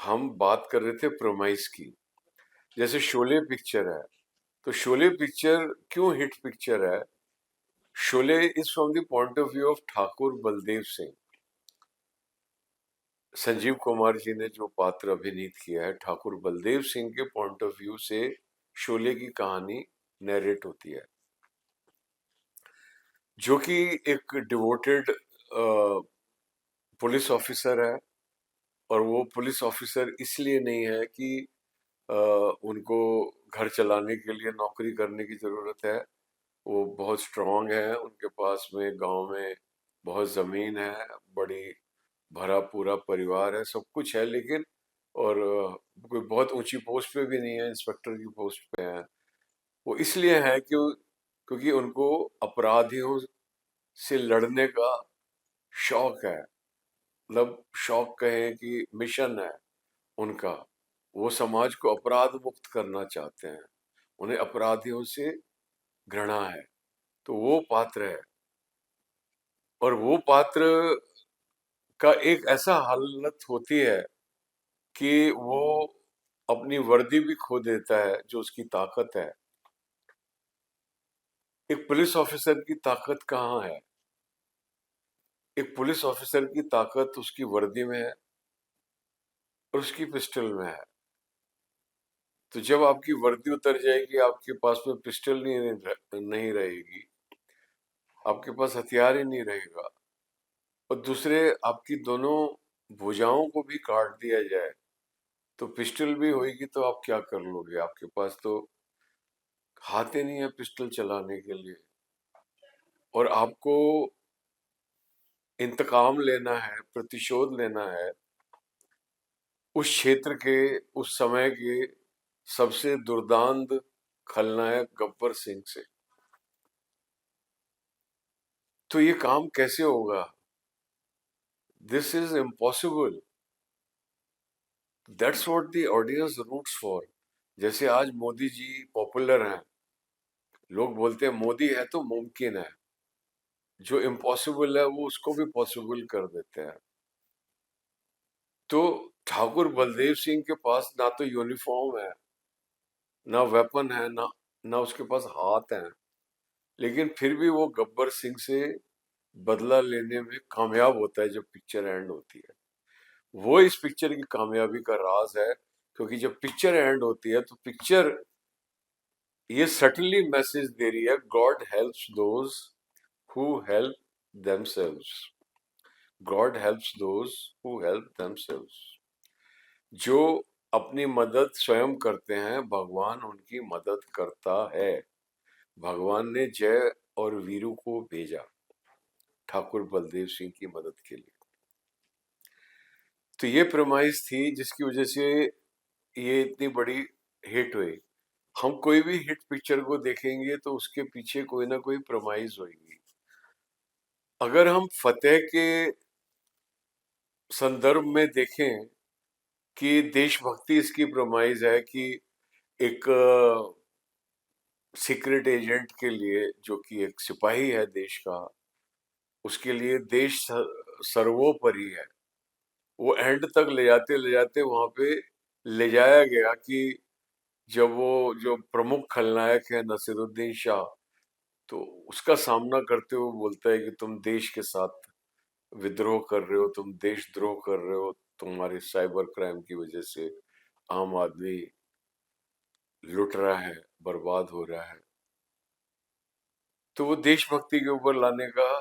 हम बात कर रहे थे प्रोमाइस की। जैसे शोले पिक्चर है, तो शोले पिक्चर क्यों हिट पिक्चर है? Sholay is from the point of view of Thakur Baldev Singh. Sanjeev Kumar ji ने जो पात्र अभिनीत किया है, ठाकुर बलदेव सिंह के पॉइंट ऑफ व्यू से शोले की कहानी नरेट होती है, जो कि एक डिवोटेड पुलिस ऑफिसर है। और वो पुलिस ऑफिसर इसलिए नहीं है कि अ, उनको घर चलाने के लिए नौकरी करने की जरूरत है। वो बहुत स्ट्रांग है, उनके पास में गांव में बहुत जमीन है, बड़ी भरा पूरा परिवार है, सब कुछ है, लेकिन और कोई बहुत ऊंची पोस्ट पे भी नहीं है, इंस्पेक्टर की पोस्ट पे है। वो इसलिए है क्योंकि उनको अपराधियों से लड़ने का शौक है। मतलब शौक कहें कि मिशन है उनका। वो समाज को अपराध मुक्त करना चाहते हैं, उन्हें अपराधियों से घृणा है। तो वो पात्र है, और वो पात्र का एक ऐसा हालत होती है कि वो अपनी वर्दी भी खो देता है, जो उसकी ताकत है। एक पुलिस ऑफिसर की ताकत कहाँ है? एक पुलिस ऑफिसर की ताकत उसकी वर्दी में है और उसकी पिस्टल में है। तो जब आपकी वर्दी उतर जाएगी, आपके पास में पिस्टल नहीं रहेगी, आपके पास हथियार ही नहीं रहेगा, और दूसरे आपकी दोनों भुजाओं को भी काट दिया जाए, तो पिस्टल भी होगी तो आप क्या कर लोगे? आपके पास तो हाथ ही नहीं है पिस्टल चलाने के लिए। और आपको इंतकाम लेना है, प्रतिशोध लेना है उस क्षेत्र के, उस समय के सबसे दुर्दांत खलनायक गब्बर सिंह से। तो ये काम कैसे होगा? This is impossible. That's what the audience roots for. जैसे आज मोदी जी पॉपुलर हैं, लोग बोलते हैं मोदी है तो मुमकिन है। जो इम्पॉसिबल है वो उसको भी पॉसिबल कर देते हैं। तो ठाकुर बलदेव सिंह के पास ना तो यूनिफॉर्म है, ना वेपन है, ना उसके पास हाथ है, लेकिन फिर भी वो गब्बर सिंह से बदला लेने में कामयाब होता है जब पिक्चर एंड होती है। वो इस पिक्चर की कामयाबी का राज है, क्योंकि जब पिक्चर एंड होती है तो पिक्चर ये सटनली मैसेज दे रही है, God helps those who help themselves। God helps those who help themselves। जो अपनी मदद स्वयं करते हैं, भगवान उनकी मदद करता है। भगवान ने जय और वीरू को भेजा ठाकुर बलदेव सिंह की मदद के लिए। तो ये प्रमाइस थी जिसकी वजह से ये इतनी बड़ी हिट हुई। हम कोई भी हिट पिक्चर को देखेंगे तो उसके पीछे कोई ना कोई प्रमाइस होगी। अगर हम फतेह के संदर्भ में देखें कि देशभक्ति इसकी प्रमाइस है कि एक सीक्रेट एजेंट के लिए, जो कि एक सिपाही है देश का, उसके लिए देश सर्वोपरि है। वो एंड तक ले जाते वहां पे ले जाया गया कि जब वो जो प्रमुख खलनायक है नसीरुद्दीन शाह, तो उसका सामना करते हुए बोलता है कि तुम देश के साथ विद्रोह कर रहे हो, तुम देशद्रोह कर रहे हो, तुम्हारे साइबर क्राइम की वजह से आम आदमी लुट रहा है, बर्बाद हो रहा है। तो वो देशभक्ति के ऊपर लाने का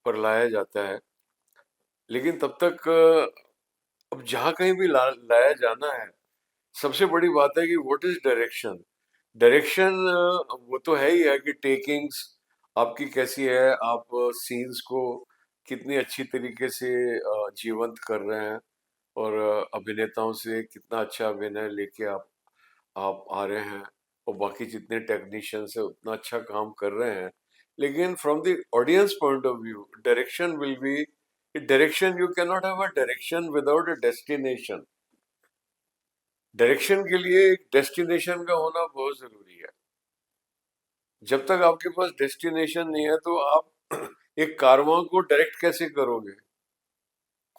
पर लाया जाता है। लेकिन तब तक अब जहां कहीं भी लाया जाना है, सबसे बड़ी बात है कि व्हाट इज डायरेक्शन। डायरेक्शन वो तो है ही है कि टेकिंग्स आपकी कैसी है, आप सीन्स को कितनी अच्छी तरीके से जीवंत कर रहे हैं, और अभिनेताओं से कितना अच्छा अभिनय लेके आप आ रहे हैं, और बाकी जितने टेक्नीशियंस है उतना अच्छा काम कर रहे हैं। लेकिन from the audience point of view, direction will be direction. You can not have a direction without a destination. Direction के लिए एक डेस्टिनेशन का होना बहुत जरूरी है। जब तक आपके पास डेस्टिनेशन नहीं है तो आप एक कारवां को डायरेक्ट कैसे करोगे?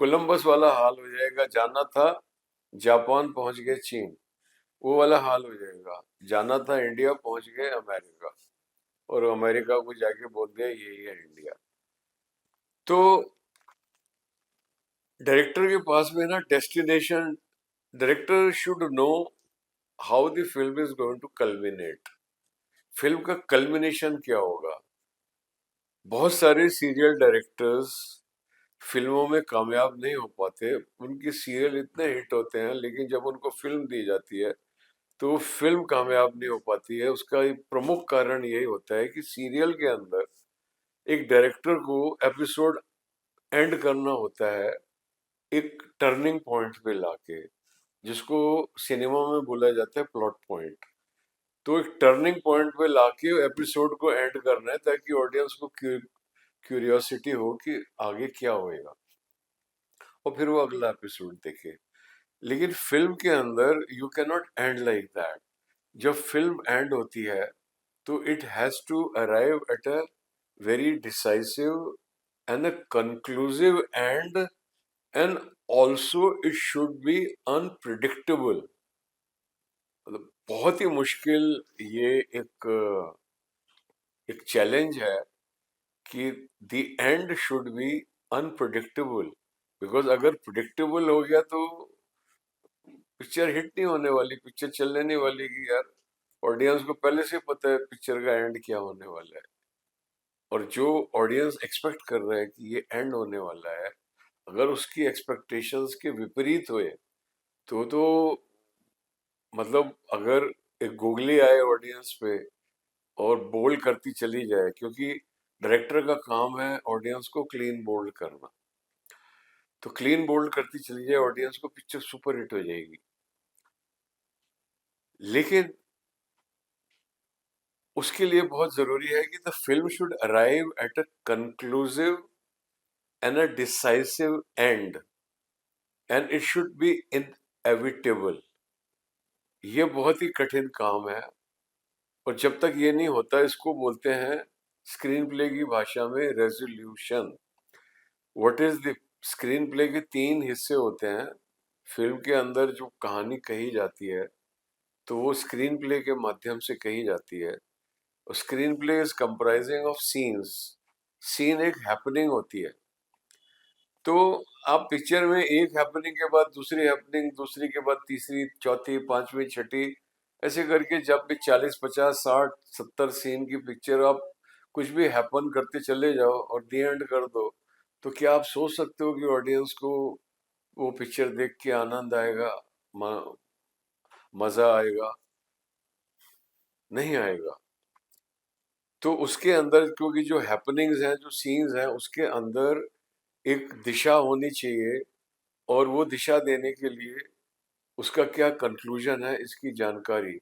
कोलंबस वाला हाल हो जाएगा, जाना था जापान पहुंच गए चीन, वो वाला हाल हो जाएगा। जाना था इंडिया पहुंच गए अमेरिका, और अमेरिका को जाके बोल दिया यही है इंडिया। तो डायरेक्टर के पास में ना destination, director should know how the film is going to culminate, film का कल्मिनेशन क्या होगा। बहुत सारे सीरियल डायरेक्टर्स फिल्मों में कामयाब नहीं हो पाते, उनकी सीरियल इतने हिट होते हैं लेकिन जब उनको फिल्म दी जाती है तो वो फिल्म कामयाब नहीं हो पाती है। उसका एक प्रमुख कारण यही होता है कि सीरियल के अंदर एक डायरेक्टर को एपिसोड एंड करना होता है एक टर्निंग पॉइंट पे लाके, जिसको सिनेमा में बोला जाता है प्लॉट पॉइंट। तो एक टर्निंग पॉइंट पे लाके एपिसोड को एंड करना है ताकि ऑडियंस को क्यूरियोसिटी हो कि आगे क्या होएगा, और फिर वो अगला एपिसोड देखे। लेकिन फिल्म के अंदर you can not end like that. जब फिल्म एंड होती है तो it has to arrive at a very decisive and a conclusive end, and also it should be unpredictable. मतलब बहुत ही मुश्किल ये एक चैलेंज है कि the end should be unpredictable, because अगर प्रिडिक्टेबल हो गया तो पिक्चर हिट नहीं होने वाली, पिक्चर चलने नहीं वाली कि यार ऑडियंस को पहले से पता है पिक्चर का एंड क्या होने वाला है। और जो ऑडियंस एक्सपेक्ट कर रहा है कि ये एंड होने वाला है, अगर उसकी एक्सपेक्टेशंस के विपरीत हुए तो मतलब अगर एक गूगली आए ऑडियंस पे और बोल्ड करती चली जाए, क्योंकि डायरेक्टर का काम है ऑडियंस को क्लीन बोल्ड करना, तो क्लीन बोल्ड करती चली जाए ऑडियंस को, पिक्चर सुपर हिट हो जाएगी। लेकिन उसके लिए बहुत जरूरी है कि the film should arrive at a conclusive and a decisive and, and it should B inevitable. ये बहुत ही कठिन काम है, और जब तक ये नहीं होता इसको बोलते हैं स्क्रीन प्ले की भाषा में resolution. What is the screen play के तीन हिस्से होते हैं। फिल्म के अंदर जो कहानी कही जाती है तो वो स्क्रीन प्ले के माध्यम से कही जाती है। Screenplay is comprising of scenes. Scene एक हैपनिंग होती है, तो आप पिक्चर में एक हैपनिंग के बाद दूसरी हैपनिंग, दूसरी के बाद तीसरी, चौथी, पांचवी, छठी, ऐसे करके जब भी 40, 50, 60, 70 सीन की पिक्चर आप कुछ भी हैपन करते चले जाओ और दी एंड कर दो, तो क्या आप सोच सकते हो कि ऑडियंस को वो पिक्चर देख के आनंद आएगा, म- मजा आएगा? नहीं आएगा। तो उसके अंदर क्योंकि जो हैपनिंग्स हैं, जो सीन्स हैं, उसके अंदर एक दिशा होनी चाहिए, और वो दिशा देने के लिए उसका क्या कंक्लूजन है इसकी जानकारी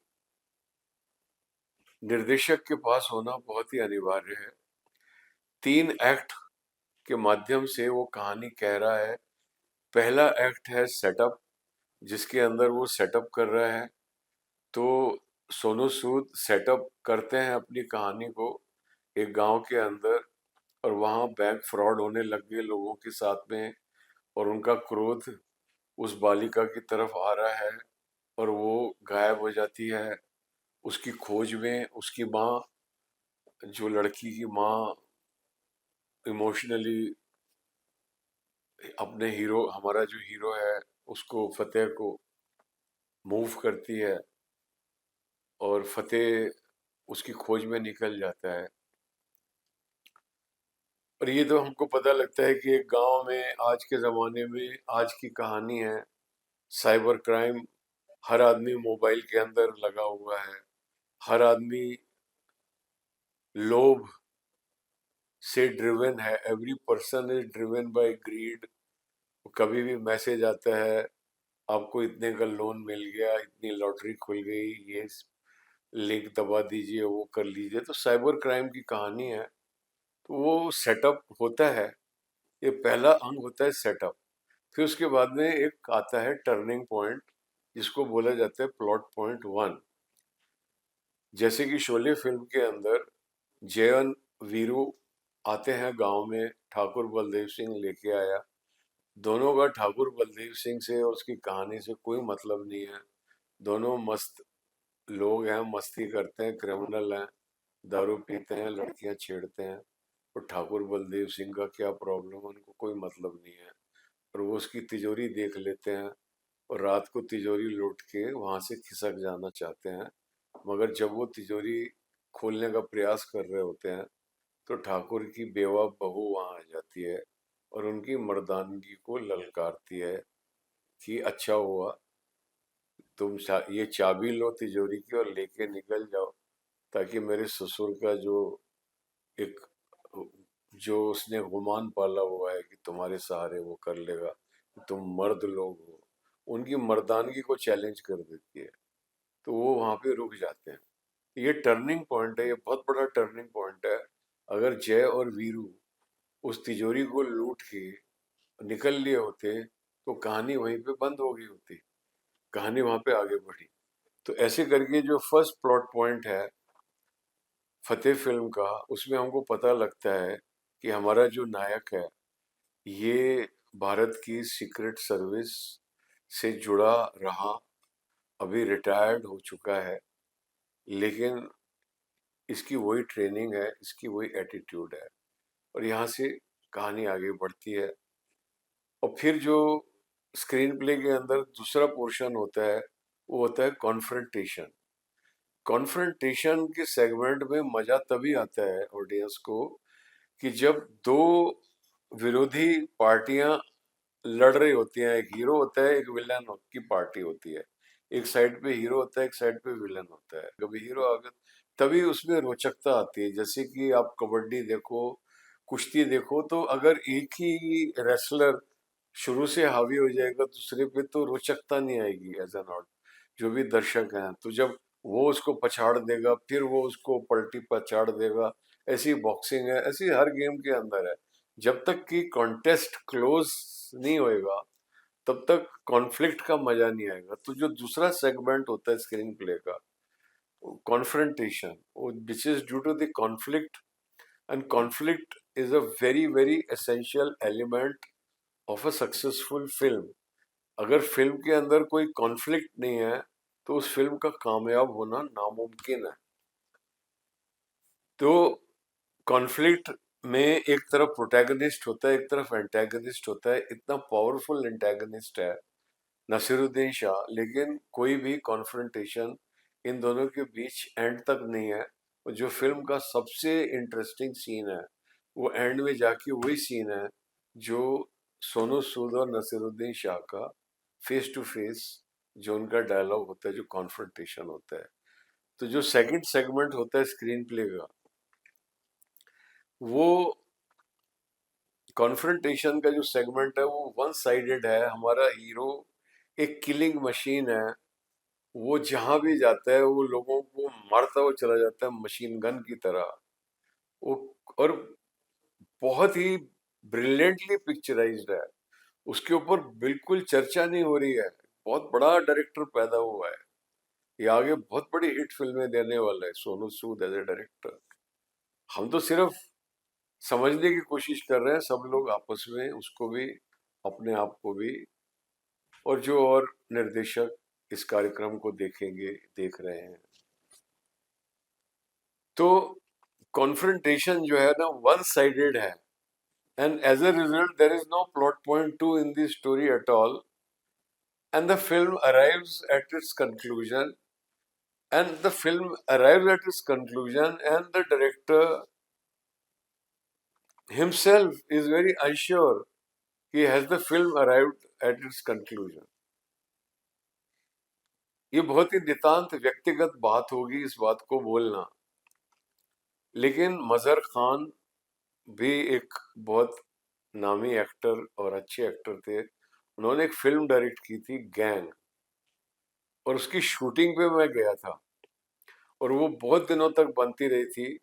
निर्देशक के पास होना बहुत ही अनिवार्य है। 3 एक्ट के माध्यम से वो कहानी कह रहा है। पहला एक्ट है सेटअप, जिसके अंदर वो सेटअप कर रहा है। तो सोनू सूद सेटअप करते हैं अपनी कहानी को एक गांव के अंदर, और वहां बैंक फ्रॉड होने लग गए लोगों के साथ में, और उनका क्रोध उस बालिका की तरफ आ रहा है, और वो गायब हो जाती है। उसकी खोज में उसकी माँ, जो लड़की की माँ इमोशनली अपने हीरो, हमारा जो हीरो है उसको, फतेह को मूव करती है, और फतेह उसकी खोज में निकल जाता है। और ये तो हमको पता लगता है कि एक गांव में आज के ज़माने में आज की कहानी है। साइबर क्राइम, हर आदमी मोबाइल के अंदर लगा हुआ है, हर आदमी लोभ से ड्रिवन है, every person is driven by greed. कभी भी मैसेज आता है आपको इतने का लोन मिल गया, इतनी लॉटरी खुल गई, ये लिंक दबा दीजिए, वो कर लीजिए। तो साइबर क्राइम की कहानी है, तो वो सेटअप होता है। ये पहला अंग होता है सेटअप। फिर उसके बाद में एक आता है टर्निंग पॉइंट, जिसको बोला जाता है प्लॉट पॉइंट 1। जैसे कि शोले फिल्म के अंदर जयन वीरू आते हैं गांव में, ठाकुर बलदेव सिंह लेके आया, दोनों का ठाकुर बलदेव सिंह से और उसकी कहानी से कोई मतलब नहीं है। दोनों मस्त लोग हैं, मस्ती करते हैं, क्रिमिनल हैं, दारू पीते हैं, लड़कियां छेड़ते हैं। और ठाकुर बलदेव सिंह का क्या प्रॉब्लम है, उनको कोई मतलब नहीं है। और वो उसकी तिजोरी देख लेते हैं और रात को तिजोरी लूट के वहां से खिसक जाना चाहते हैं। मगर जब वो तिजोरी खोलने का प्रयास कर रहे होते हैं तो ठाकुर की बेवा बहू वहां आ जाती है और उनकी मर्दानगी को ललकारती है कि अच्छा हुआ तुम ये चाबी लो तिजोरी की और लेके निकल जाओ, ताकि मेरे ससुर का एक जो उसने गुमान पाला हुआ है कि तुम्हारे सहारे वो कर लेगा, तुम मर्द लोग हो, उनकी मर्दानगी को चैलेंज कर देती है। तो वो वहां पे रुक जाते हैं। ये टर्निंग पॉइंट है, ये बहुत बड़ा टर्निंग पॉइंट है। अगर जय और वीरू उस तिजोरी को लूट के निकल लिए होते तो कहानी वहीं पे बंद हो गई होती, कहानी वहां पे आगे बढ़ी। तो ऐसे करके जो फर्स्ट प्लॉट पॉइंट है फतेह फिल्म का, उसमें हमको पता लगता है कि हमारा जो नायक है ये भारत की सीक्रेट सर्विस से जुड़ा रहा, अभी रिटायर्ड हो चुका है, लेकिन इसकी वही ट्रेनिंग है, इसकी वही एटीट्यूड है। और यहाँ से कहानी आगे बढ़ती है। और फिर जो स्क्रीन प्ले के अंदर दूसरा पोर्शन होता है वो होता है कॉन्फ्रंटेशन। कॉन्फ्रंटेशन के सेगमेंट में मजा तभी आता है ऑडियंस को कि जब दो विरोधी पार्टियां लड़ रही होती हैं। एक हीरो होता है, एक विलन की पार्टी होती है। एक साइड पे हीरो होता है, एक साइड पे विलन होता है। कभी हीरो आ गया तभी उसमें रोचकता आती है। जैसे कि आप कबड्डी देखो, कुश्ती देखो, तो अगर एक ही रेसलर शुरू से हावी हो जाएगा दूसरे पे तो रोचकता नहीं आएगी एज एन ऑड जो भी दर्शक हैं। तो जब वो उसको पछाड़ देगा फिर वो उसको पलटी पछाड़ देगा, ऐसी बॉक्सिंग है, ऐसी हर गेम के अंदर है। जब तक कि कॉन्टेस्ट क्लोज नहीं होएगा तब तक कॉन्फ्लिक्ट का मजा नहीं आएगा। तो जो दूसरा सेगमेंट होता है स्क्रीन प्ले का, confrontation, which is due to the conflict, and conflict is a very very essential element of a successful film. अगर फिल्म के अंदर कोई कॉन्फ्लिक्ट नहीं है तो उस फिल्म का कामयाब होना नामुमकिन है। तो कॉन्फ्लिक्ट में एक तरफ प्रोटैगनिस्ट होता है, एक तरफ एंटैगनिस्ट होता है। इतना पावरफुल एंटैगनिस्ट है नसीरुद्दीन शाह, लेकिन कोई भी कॉन्फ्रंटेशन इन दोनों के बीच एंड तक नहीं है। और जो फिल्म का सबसे इंटरेस्टिंग सीन है वो एंड में जाके वही सीन है जो सोनू सूद और नसीरुद्दीन शाह का फेस टू फेस, जो उनका डायलॉग होता है, जो कॉन्फ्रंटेशन होता है। तो जो सेकंड सेगमेंट होता है स्क्रीन प्ले का, वो कॉन्फ्रंटेशन का जो सेगमेंट है वो वन साइडेड है। हमारा हीरो एक किलिंग मशीन है, वो जहां भी जाता है वो लोगों को मारता हुआ चला जाता है मशीन गन की तरह। वो और बहुत ही ब्रिलियंटली पिक्चराइज्ड है, उसके ऊपर बिल्कुल चर्चा नहीं हो रही है। बहुत बड़ा डायरेक्टर पैदा हुआ है, ये आगे बहुत बड़ी हिट फिल्में देने वाला है Sonu Sood as a director. हम तो सिर्फ समझने की कोशिश कर रहे हैं, सब लोग आपस में उसको भी, अपने आप को भी, और जो और निर्देशक इस कार्यक्रम को देखेंगे, देख रहे हैं। तो कॉन्फ्रंटेशन जो है ना वन साइडेड है, and as a result there is no plot point two in the story at all, and the film arrives at its conclusion, and the director himself is very unsure कि has the film arrived at its conclusion। ये बहुत ही नितांत व्यक्तिगत बात होगी इस बात को बोलना, लेकिन मजहर खान भी एक बहुत नामी एक्टर और अच्छे एक्टर थे। उन्होंने एक फिल्म डायरेक्ट की थी गैंग, और उसकी शूटिंग पे मैं गया था और वो बहुत दिनों तक बनती रही थी।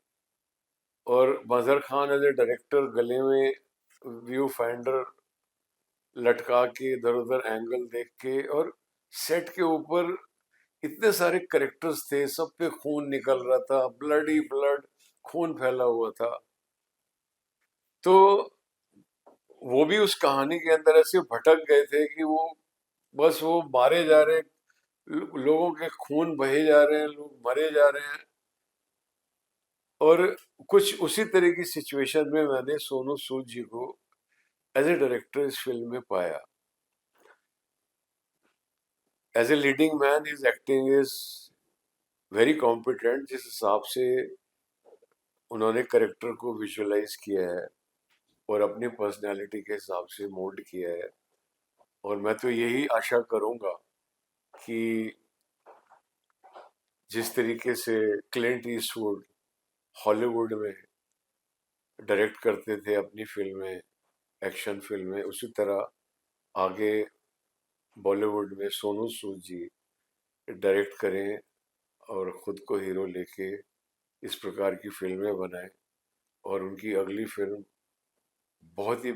और मजहर खान एज ए डायरेक्टर गले में व्यू फाइंडर लटका के इधर उधर एंगल देख के, और सेट के ऊपर इतने सारे करेक्टर्स थे, सब पे खून निकल रहा था, ब्लड ही ब्लड, खून फैला हुआ था। तो वो भी उस कहानी के अंदर ऐसे भटक गए थे कि वो बस वो मारे जा रहे हैं, लोगों के खून बहे जा रहे हैं, लोग मरे जा रहे हैं। और कुछ उसी तरह की सिचुएशन में मैंने सोनू सूद जी को एज ए डायरेक्टर इस फिल्म में पाया। As a leading man his acting is very competent. जिस हिसाब से उन्होंने करेक्टर को विजुअलाइज किया है और अपनी पर्सनैलिटी के हिसाब से मोल्ड किया है, और मैं तो यही आशा करूंगा कि जिस तरीके से क्लिंट ईस्टवुड हॉलीवुड में डायरेक्ट करते थे अपनी फिल्में, एक्शन फिल्में, उसी तरह आगे बॉलीवुड में सोनू सूद जी डायरेक्ट करें और खुद को हीरो लेके इस प्रकार की फिल्में बनाएं। और उनकी अगली फिल्म बहुत ही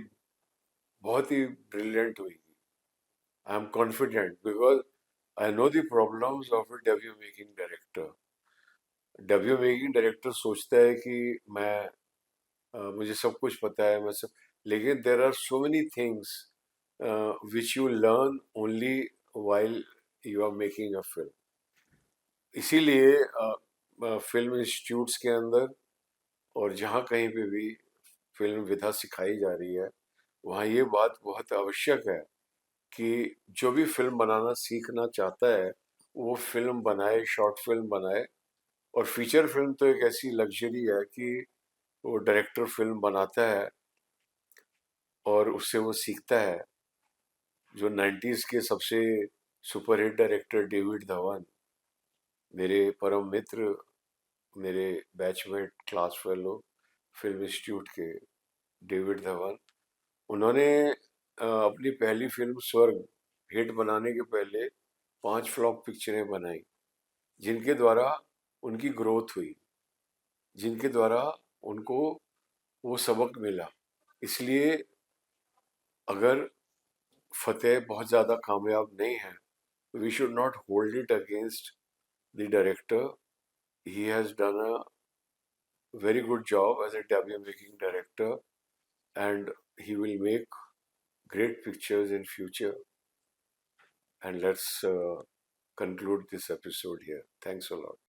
बहुत ही ब्रिलियंट हुई। I am confident because I know the problems of a debut making director. Debut making director सोचता है कि मैं मुझे सब कुछ पता है, मैं सब, लेकिन there are so many things which you learn only while you are making a film. इसीलिए फिल्म इंस्टीट्यूट्स के अंदर और जहाँ कहीं पे भी फिल्म विधा सिखाई जा रही है, वहाँ ये बात बहुत आवश्यक है कि जो भी फिल्म बनाना सीखना चाहता है वो फिल्म बनाए, शॉर्ट फिल्म बनाए। और फीचर फिल्म तो एक ऐसी लग्जरी है कि वो डायरेक्टर फिल्म बनाता है और उससे वो सीखता है। जो 90s के सबसे सुपरहिट डायरेक्टर डेविड धवन, मेरे परम मित्र, मेरे batchmate, class fellow, film institute के डेविड धवन, उन्होंने अपनी पहली फिल्म स्वर्ग हिट बनाने के पहले 5 फ्लॉप पिक्चरें बनाई, जिनके द्वारा उनकी ग्रोथ हुई, जिनके द्वारा उनको वो सबक मिला। इसलिए अगर फतेह बहुत ज़्यादा कामयाब नहीं है, we should not hold it against the director. He has done a very good job as a debut making director, and he will make great pictures in future. And let's conclude this episode here. Thanks a lot.